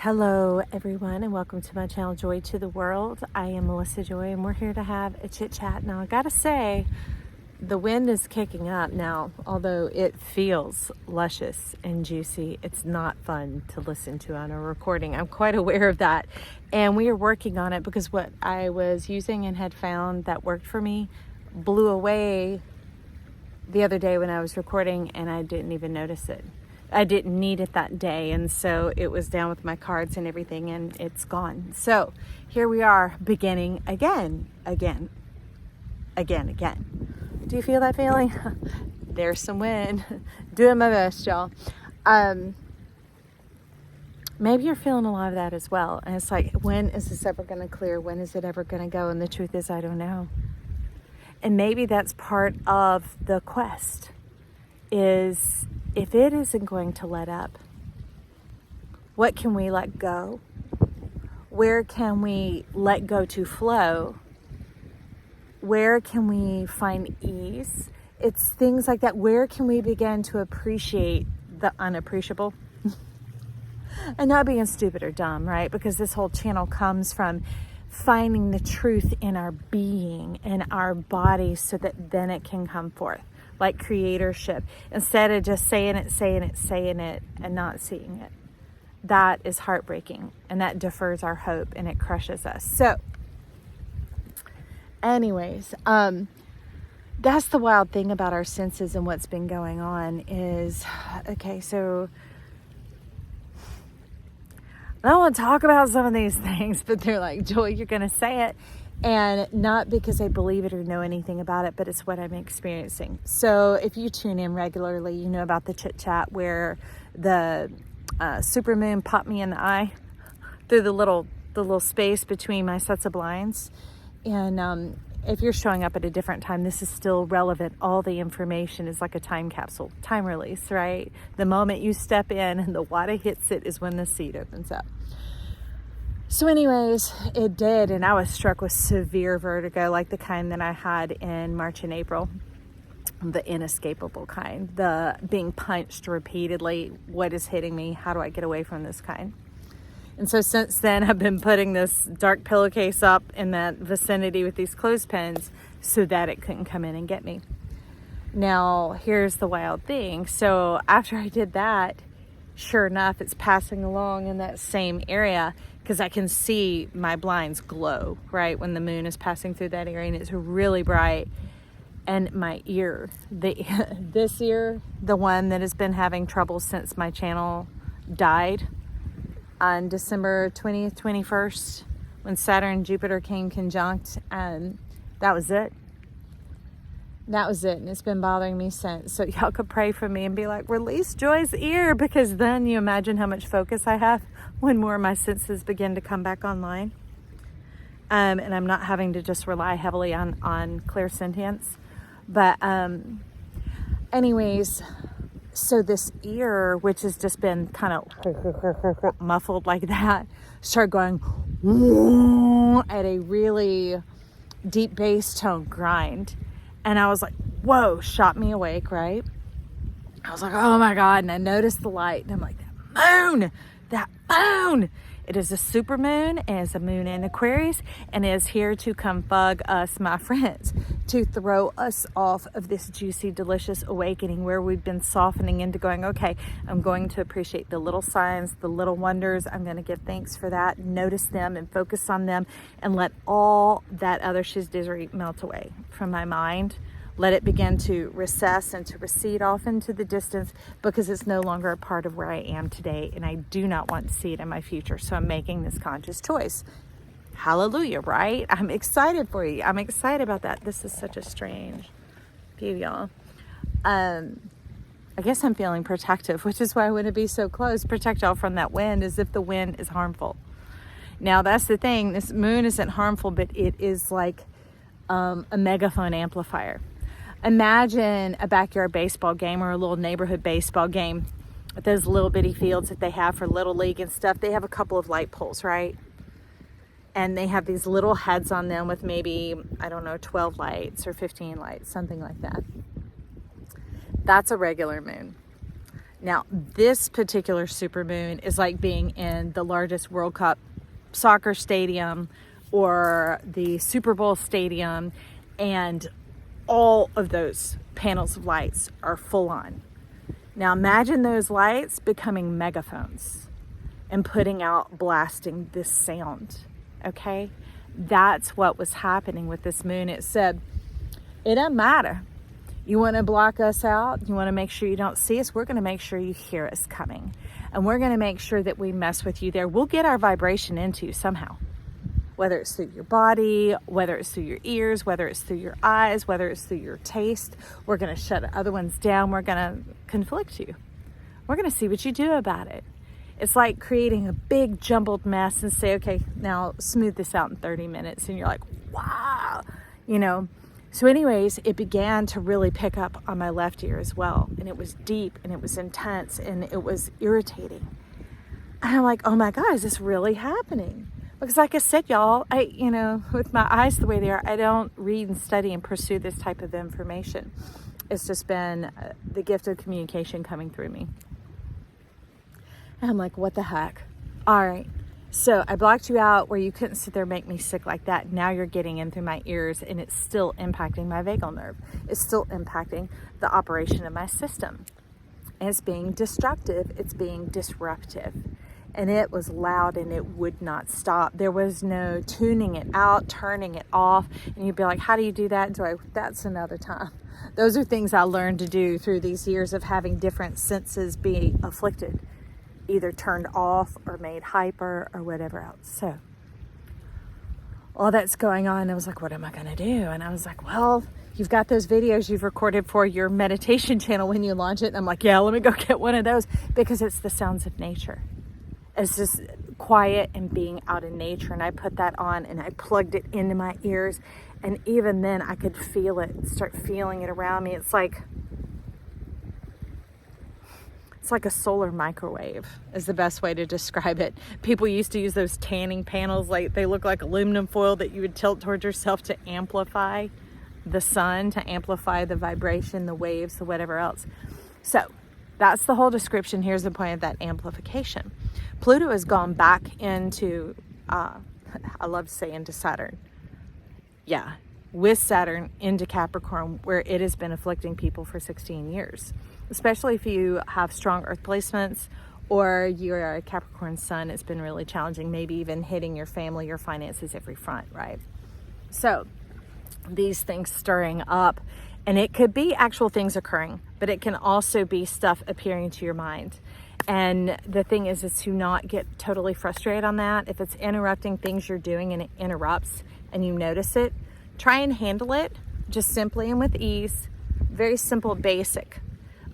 Hello everyone, and welcome to my channel Joy to the World. I am Melissa Joy, and we're here to have a chit chat. Now I gotta say, the wind is kicking up now. Although it feels luscious and juicy, it's not fun to listen to on a recording. I'm quite aware of that, and we are working on it because what I was using and had found that worked for me blew away the other day when I was recording, and I didn't even notice it. I didn't need it that day, and so it was down with my cards and everything, and it's gone. So here we are, beginning again. Do you feel that feeling? There's some wind. Doing my best, y'all. Maybe you're feeling a lot of that as well, and it's like, when is this ever going to clear? When is it ever going to go? And the truth is, I don't know. And maybe that's part of the quest, is if it isn't going to let up, what can we let go? Where can we let go to flow? Where can we find ease? It's things like that. Where can we begin to appreciate the unappreciable? And not being stupid or dumb, right? Because this whole channel comes from finding the truth in our being, in our body, so that then it can come forth. Like creatorship, instead of just saying it and not seeing it. That is heartbreaking, and that defers our hope, and it crushes us. So anyways, that's the wild thing about our senses and what's been going on is, okay, so I don't want to talk about some of these things, but they're like, Joy, you're going to say it. And not because I believe it or know anything about it, but it's what I'm experiencing. So if you tune in regularly, you know about the Chit Chat where the supermoon popped me in the eye through the little space between my sets of blinds. And if you're showing up at a different time, this is still relevant. All the information is like a time capsule, time release, right? The moment you step in and the water hits it is when the seed opens up. So anyways, it did, and I was struck with severe vertigo, like the kind that I had in March and April, the inescapable kind, the being punched repeatedly. What is hitting me? How do I get away from this kind? And so since then, I've been putting this dark pillowcase up in that vicinity with these clothespins so that it couldn't come in and get me. Now, here's the wild thing. So after I did that, sure enough, it's passing along in that same area, because I can see my blinds glow, right, when the moon is passing through that area, and it's really bright. And my ear, this ear, the one that has been having trouble since my channel died on December 20th, 21st, when Saturn and Jupiter came conjunct, and that was it. That was it, and it's been bothering me since. So y'all could pray for me and be like, release Joy's ear, because then you imagine how much focus I have when more of my senses begin to come back online. And I'm not having to just rely heavily on clairsentience. But anyways, so this ear, which has just been kind of muffled like that, started going at a really deep bass tone grind. And I was like, whoa, shot me awake, right? I was like, oh my God. And I noticed the light, and I'm like, that moon. It is a super moon, and it's a moon in Aquarius, and it is here to come bug us, my friends, to throw us off of this juicy, delicious awakening where we've been softening into going, okay, I'm going to appreciate the little signs, the little wonders. I'm going to give thanks for that, notice them and focus on them, and let all that other shizdizery melt away from my mind. Let it begin to recess and to recede off into the distance, because it's no longer a part of where I am today, and I do not want to see it in my future. So I'm making this conscious choice. Hallelujah, right? I'm excited for you. I'm excited about that. This is such a strange view, y'all. I guess I'm feeling protective, which is why I want to be so close. Protect y'all from that wind, as if the wind is harmful. Now, that's the thing. This moon isn't harmful, but it is like a megaphone amplifier. Imagine a backyard baseball game or a little neighborhood baseball game at those little bitty fields that they have for Little League and stuff. They have a couple of light poles, right? And they have these little heads on them with maybe, 12 lights or 15 lights, something like that. That's a regular moon. Now, this particular supermoon is like being in the largest World Cup soccer stadium or the Super Bowl stadium, and all of those panels of lights are full on. Now imagine those lights becoming megaphones and putting out, blasting this sound, okay? That's what was happening with this moon. It said, it doesn't matter. You want to block us out? You want to make sure you don't see us? We're going to make sure you hear us coming. And we're going to make sure that we mess with you there. We'll get our vibration into you somehow. Whether it's through your body, whether it's through your ears, whether it's through your eyes, whether it's through your taste. We're going to shut other ones down. We're going to conflict you. We're going to see what you do about it. It's like creating a big jumbled mess and say, okay, now smooth this out in 30 minutes. And you're like, wow, you know. So anyways, it began to really pick up on my left ear as well. And it was deep and it was intense and it was irritating. And I'm like, oh my God, is this really happening? Because like I said, y'all, with my eyes the way they are, I don't read and study and pursue this type of information. It's just been the gift of communication coming through me. And I'm like, what the heck? All right. So I blocked you out where you couldn't sit there and make me sick like that. Now you're getting in through my ears and it's still impacting my vagal nerve. It's still impacting the operation of my system. And it's being destructive. It's being disruptive. And it was loud and it would not stop. There was no tuning it out, turning it off. And you'd be like, how do you do that? That's another time. Those are things I learned to do through these years of having different senses be afflicted, either turned off or made hyper or whatever else. So all that's going on. I was like, what am I going to do? And I was like, well, you've got those videos you've recorded for your meditation channel when you launch it. And I'm like, yeah, let me go get one of those, because it's the sounds of nature. It's just quiet and being out in nature. And I put that on and I plugged it into my ears. And even then I could feel it, start feeling it around me. It's like a solar microwave is the best way to describe it. People used to use those tanning panels, like they look like aluminum foil that you would tilt towards yourself to amplify the sun, to amplify the vibration, the waves, the whatever else. So that's the whole description. Here's the point of that amplification. Pluto has gone back into, I love to say into Saturn. Yeah, with Saturn into Capricorn, where it has been afflicting people for 16 years. Especially if you have strong earth placements or you're a Capricorn sun, it's been really challenging, maybe even hitting your family, your finances, every front, right? So these things stirring up, and it could be actual things occurring, but it can also be stuff appearing to your mind. And the thing is to not get totally frustrated on that. If it's interrupting things you're doing and it interrupts and you notice it, try and handle it just simply and with ease. Very simple, basic,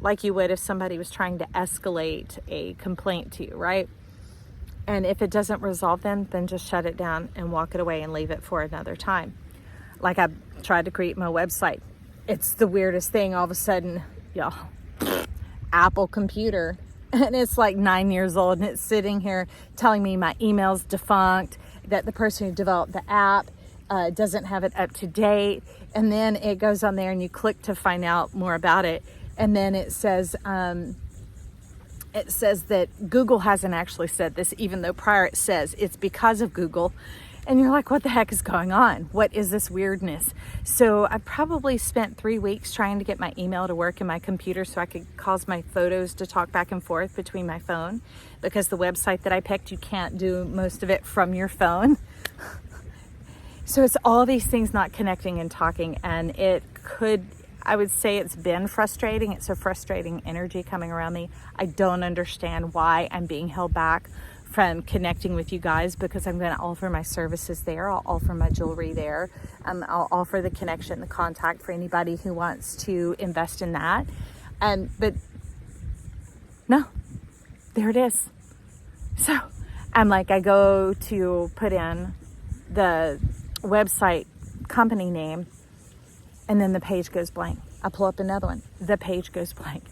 like you would if somebody was trying to escalate a complaint to you, right? And if it doesn't resolve then just shut it down and walk it away and leave it for another time. Like I tried to create my website. It's the weirdest thing. All of a sudden, y'all, Apple computer, and it's like 9 years old, and it's sitting here telling me my email's defunct, that the person who developed the app doesn't have it up to date. And then it goes on there and you click to find out more about it. And then it says that Google hasn't actually said this, even though prior it says it's because of Google. And you're like, what the heck is going on? What is this weirdness? So I probably spent 3 weeks trying to get my email to work in my computer so I could cause my photos to talk back and forth between my phone, because the website that I picked, you can't do most of it from your phone. So it's all these things not connecting and talking, and I would say it's been frustrating. It's a frustrating energy coming around me. I don't understand why I'm being held back from connecting with you guys, because I'm going to offer my services there. I'll offer my jewelry there. I'll offer the connection, the contact for anybody who wants to invest in that. But no, there it is. So I'm like, I go to put in the website company name, and then the page goes blank. I pull up another one. The page goes blank.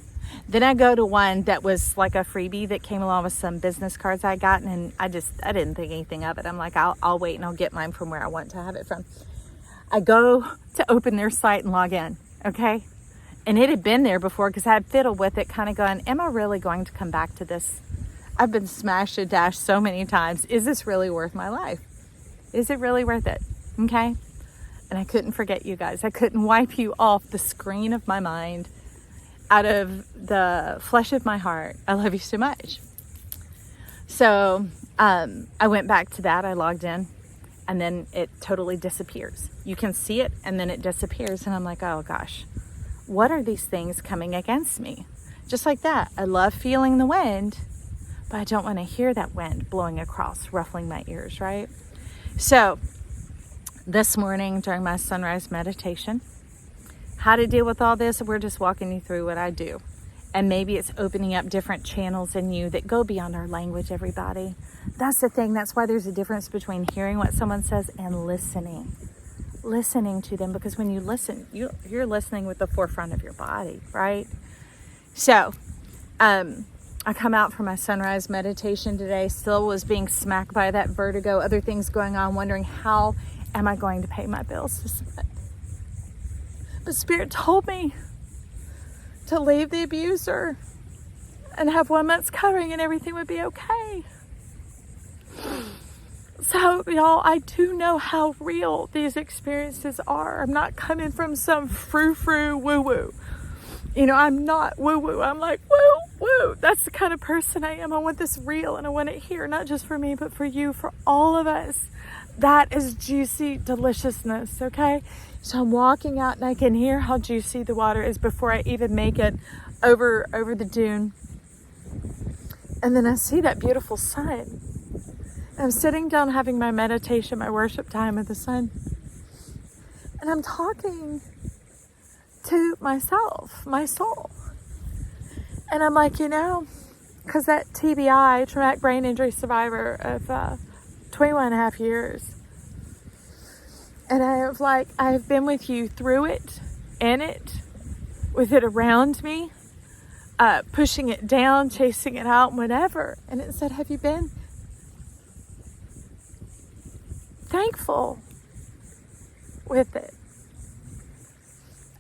Then I go to one that was like a freebie that came along with some business cards I got, and I didn't think anything of it. I'm like, I'll wait and I'll get mine from where I want to have it from. I go to open their site and log in, okay? And it had been there before because I had fiddled with it, kind of going, am I really going to come back to this? I've been smashed and dashed so many times. Is this really worth my life? Is it really worth it? Okay. And I couldn't forget you guys. I couldn't wipe you off the screen of my mind, out of the flesh of my heart. I love you so much. So I went back to that. I logged in, and then it totally disappears. You can see it, and then it disappears. And I'm like, oh gosh, what are these things coming against me? Just like that. I love feeling the wind, but I don't want to hear that wind blowing across, ruffling my ears, right? So this morning during my sunrise meditation, how to deal with all this, we're just walking you through what I do. And maybe it's opening up different channels in you that go beyond our language, everybody. That's the thing. That's why there's a difference between hearing what someone says and listening to them. Because when you listen, you're listening with the forefront of your body, right? So I come out from my sunrise meditation today, still was being smacked by that vertigo, other things going on, wondering how am I going to pay my bills this month? But Spirit told me to leave the abuser and have 1 month's covering and everything would be okay. So, y'all, I do know how real these experiences are. I'm not coming from some frou-frou woo-woo. You know, I'm not woo-woo. I'm like, woo-woo. That's the kind of person I am. I want this real, and I want it here, not just for me, but for you, for all of us. That is juicy deliciousness, okay? So I'm walking out, and I can hear how juicy the water is before I even make it over the dune. And then I see that beautiful sun. I'm sitting down having my meditation, my worship time with the sun. And I'm talking to myself, my soul. And I'm like, you know, because that TBI, traumatic brain injury survivor of 21 and a half years. And I've been with you through it, in it, with it around me, pushing it down, chasing it out, whatever. And it said, have you been thankful with it?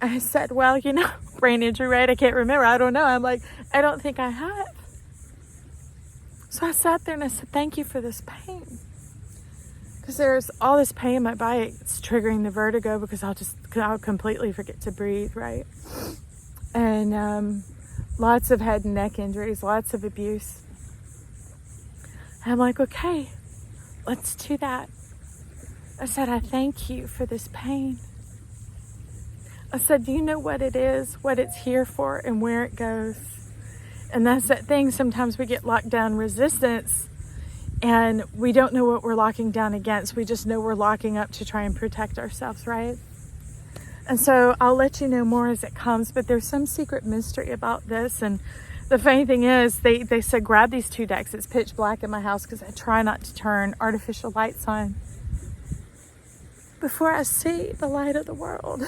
I said, well, you know, brain injury, right? I can't remember. I don't know. I'm like, I don't think I have. So I sat there and I said, thank you for this pain. Because there's all this pain in my body. It's triggering the vertigo because I'll completely forget to breathe, right? And lots of head and neck injuries, lots of abuse. And I'm like, okay, let's do that. I said, I thank you for this pain. I said, do you know what it is, what it's here for, and where it goes? And that's that thing. Sometimes we get locked down resistance and we don't know what we're locking down against. We just know we're locking up to try and protect ourselves, right? And so I'll let you know more as it comes, but there's some secret mystery about this. And the funny thing is, they said, grab these 2 decks. It's pitch black in my house because I try not to turn artificial lights on before I see the light of the world.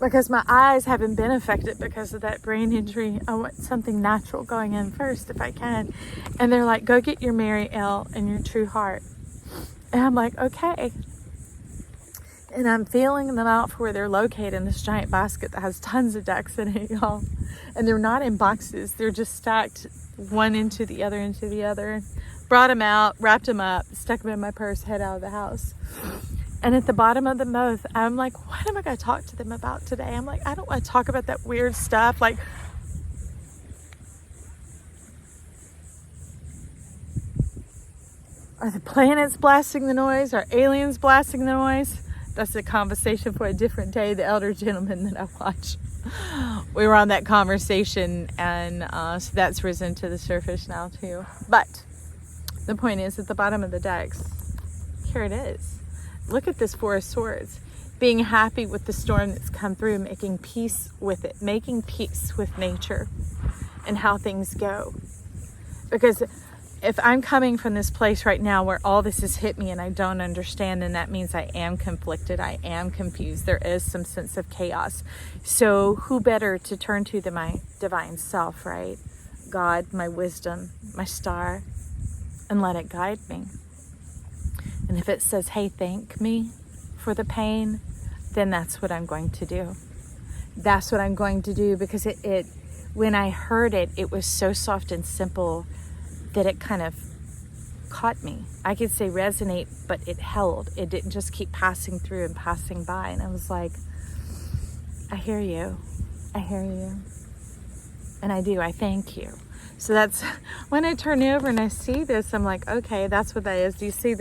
Because my eyes haven't been affected because of that brain injury. I want something natural going in first if I can. And they're like, go get your Mary L and your true heart. And I'm like, okay. And I'm feeling them out for where they're located in this giant basket that has tons of decks in it, y'all. And they're not in boxes. They're just stacked one into the other. Brought them out, wrapped them up, stuck them in my purse, head out of the house. And at the bottom of them both, I'm like, what am I going to talk to them about today? I'm like, I don't want to talk about that weird stuff. Like, are the planets blasting the noise? Are aliens blasting the noise? That's a conversation for a different day. The elder gentleman that I watch, we were on that conversation, and so that's risen to the surface now too. But the point is, at the bottom of the decks, here it is. Look at this 4 of Swords. Being happy with the storm that's come through, making peace with it, making peace with nature and how things go. Because if I'm coming from this place right now where all this has hit me and I don't understand, then that means I am conflicted, I am confused. There is some sense of chaos. So who better to turn to than my divine self, right? God, my wisdom, my star, and let it guide me. And if it says, hey, thank me for the pain, then that's what I'm going to do. That's what I'm going to do, because it when I heard it, it was so soft and simple that it kind of caught me. I could say resonate, but it held. It didn't just keep passing through and passing by. And I was like, I hear you. I hear you. And I do. I thank you. So that's when I turn over and I see this, I'm like, okay, that's what that is. Do you see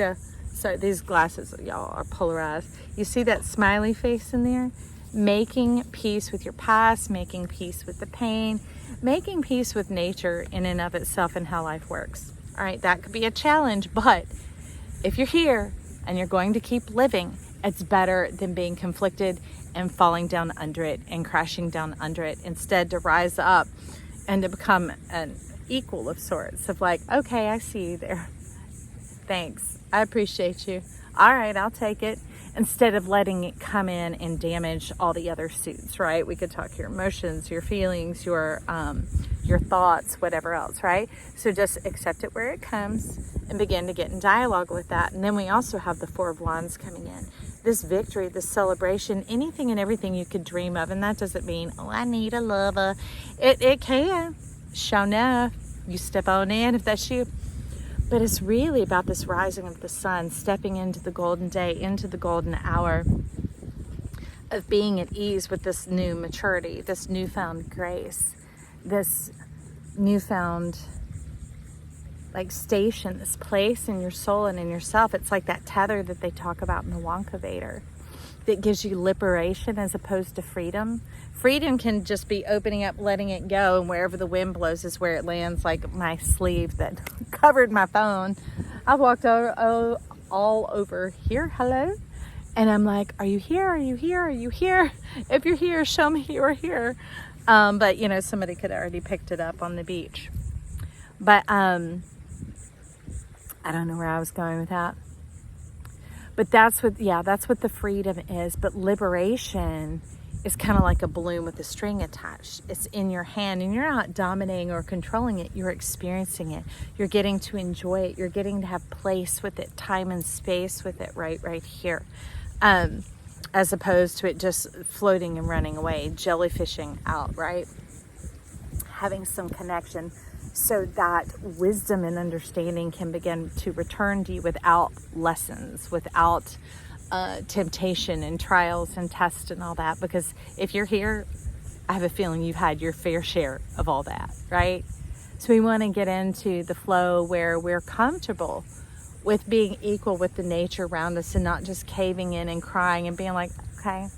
these glasses, y'all, are polarized. You see that smiley face in there? Making peace with your past, making peace with the pain, making peace with nature in and of itself and how life works. All right, that could be a challenge, but if you're here and you're going to keep living, it's better than being conflicted and falling down under it and crashing down under it. Instead, to rise up and to become an equal of sorts of like, okay, I see you there. Thanks. I appreciate you. All right, I'll take it. Instead of letting it come in and damage all the other suits, right? We could talk your emotions, your feelings, your thoughts, whatever else, right? So just accept it where it comes and begin to get in dialogue with that. And then we also have the Four of Wands coming in. This victory, this celebration, anything and everything you could dream of. And that doesn't mean, oh, I need a lover. It can. Sure enough, you step on in if that's you. But it's really about this rising of the sun, stepping into the golden day, into the golden hour of being at ease with this new maturity, this newfound grace, this newfound like station, this place in your soul and in yourself. It's like that tether that they talk about in the Wonka Vader that gives you liberation as opposed to freedom. Freedom can just be opening up, letting it go, and wherever the wind blows is where it lands, like my sleeve that covered my phone. I walked over, all over here, hello? And I'm like, are you here? Are you here? Are you here? If you're here, show me you're here. But, you know, somebody could have already picked it up on the beach. But I don't know where I was going with that. But that's what the freedom is. But liberation is kind of like a balloon with a string attached. It's in your hand and you're not dominating or controlling it. You're experiencing it. You're getting to enjoy it. You're getting to have place with it, time and space with it right here. As opposed to it just floating and running away, jellyfishing out, right? Having some connection so that wisdom and understanding can begin to return to you without lessons, without temptation and trials and tests and all that. Because if you're here, I have a feeling you've had your fair share of all that, right? So we want to get into the flow where we're comfortable with being equal with the nature around us and not just caving in and crying and being like, okay,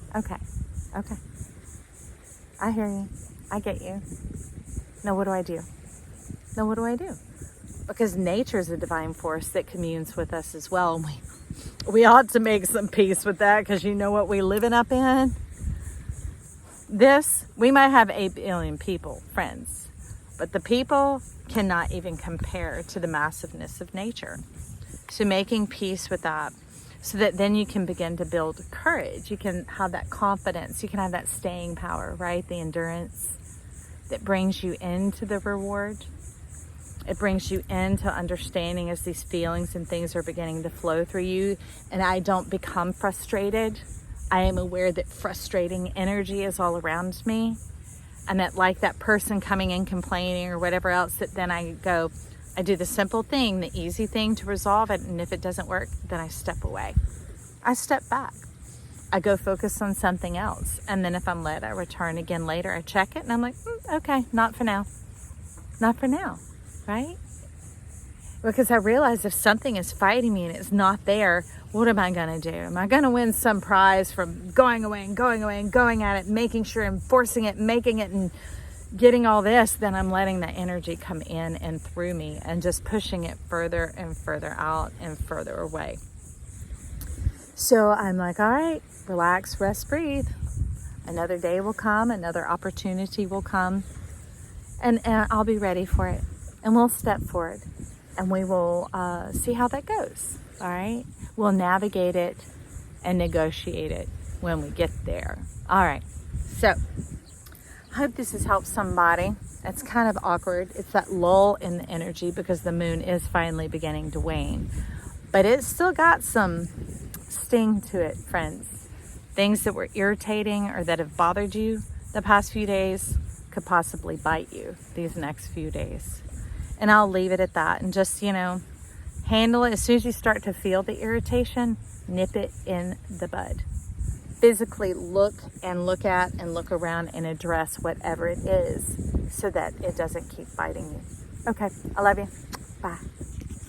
I hear you, I get you. Now what do I do? Because nature is a divine force that communes with us as well. And we ought to make some peace with that, because you know what we living up in? We might have 8 billion people, friends, but the people cannot even compare to the massiveness of nature. So making peace with that, so that then you can begin to build courage. You can have that confidence. You can have that staying power, right? The endurance that brings you into the reward. It brings you into understanding as these feelings and things are beginning to flow through you. And I don't become frustrated. I am aware that frustrating energy is all around me. And that, like that person coming in complaining or whatever else, that then I do the simple thing, the easy thing to resolve it. And if it doesn't work, then I step away. I step back. I go focus on something else. And then if I'm led, I return again later. I check it and I'm like, okay, not for now. Not for now. Right? Because I realize if something is fighting me and it's not there, what am I going to do? Am I going to win some prize from going away and going at it, making sure I'm forcing it, making it and getting all this? Then I'm letting that energy come in and through me and just pushing it further and further out and further away. So I'm like, all right, relax, rest, breathe. Another day will come, another opportunity will come, and I'll be ready for it. And we'll step forward and we will see how that goes. All right. We'll navigate it and negotiate it when we get there. All right. So I hope this has helped somebody. It's kind of awkward. It's that lull in the energy because the moon is finally beginning to wane, but it's still got some sting to it, friends. Things that were irritating or that have bothered you the past few days could possibly bite you these next few days. And I'll leave it at that, and just, handle it. As soon as you start to feel the irritation, nip it in the bud. Physically look at and look around and address whatever it is so that it doesn't keep biting you. Okay, I love you. Bye.